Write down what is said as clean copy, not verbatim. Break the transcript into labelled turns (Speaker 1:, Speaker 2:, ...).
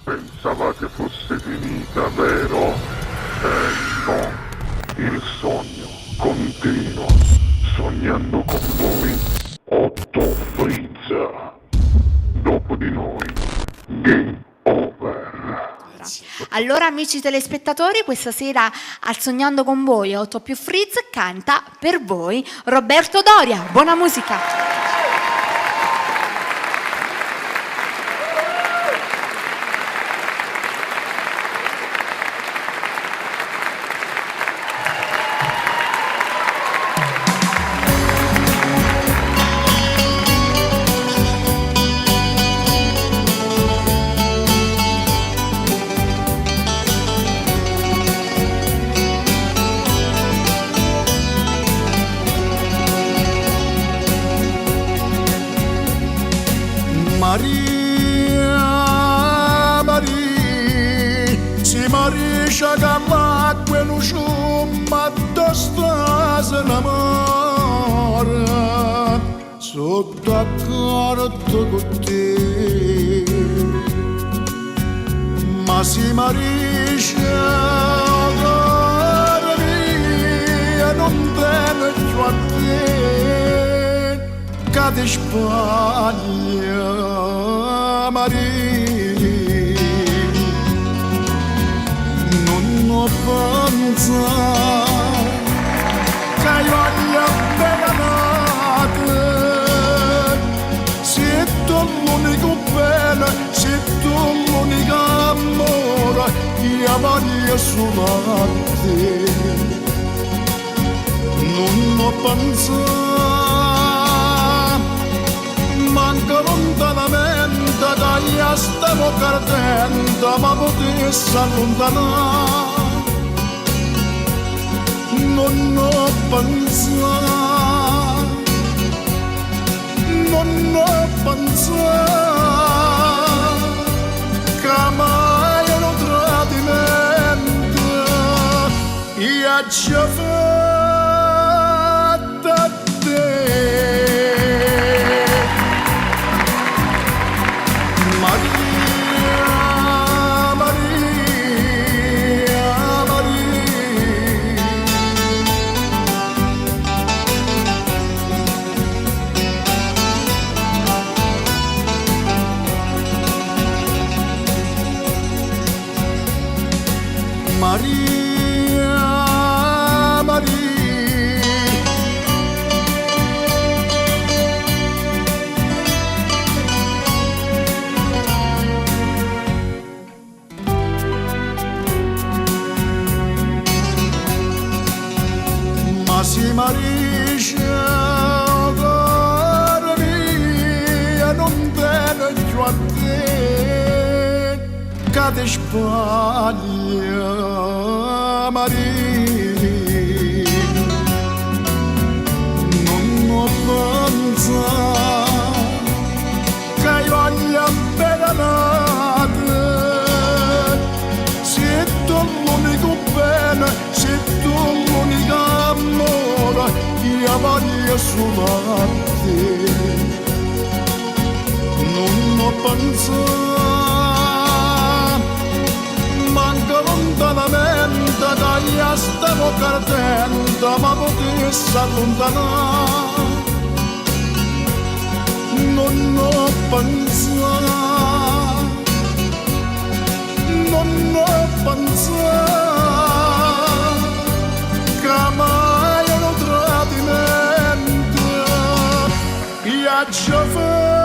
Speaker 1: Pensavate fosse finita, vero? No. Il sogno continua. Sognando con voi, Otto Frizza. Dopo di noi, game over.
Speaker 2: Allora, amici telespettatori, questa sera al Sognando con voi 8 più Frizz canta per voi Roberto Doria. Buona musica.
Speaker 3: Maria, Maria, si marisce che l'acqua non sciumma, tu stai innamorata, sono d'accordo con te, ma si marisce cara mia, non tiene più a te, che di Spagna. Maria, non ho pensato che io voglio bene, sei tu l'unico bene, sei tu l'unico amore, io voglio solo a te, non ho pensato, manca lontanamente, che stiamo perdendo, ma potessi allontanare. Non ho pensato, non ho pensato che mai un tradimento io ci ho fatto a te. Maria, Maria, ma si marisce cara mia, non tiene più a te, che di Spagna. Maria, non ho pensato che io voglio bene, sei tu l'unico bene, sei tu l'unico amore, io voglio solo a te, non ho pensato, manca lontanamente, che stiamo perdendo, ma potessi allontanare. Non ho pensato, non ho pensato che mai un tradimento io ci ho fatto.